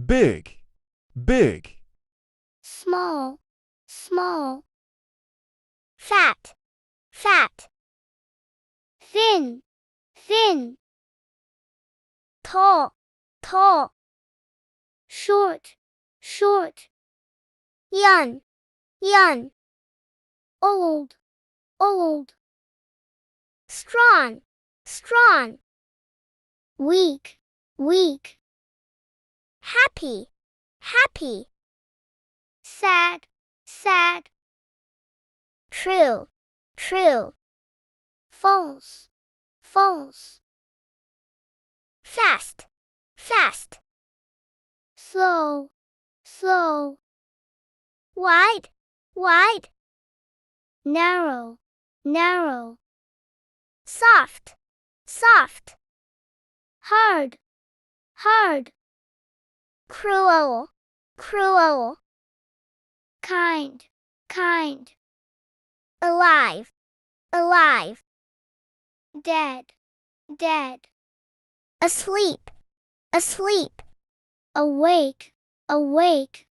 big, big, small, small, fat, fat, thin, thin, tall, tall, short, short, young, young, old, old, strong, strong, weak, weak, happy, happy, sad, sad, true, true, false, false, fast, fast, slow, slow, wide, wide, narrow, narrow, soft, soft, hard, hard, cruel, cruel, kind, kind, alive, alive, dead, dead, asleep, asleep, awake, awake,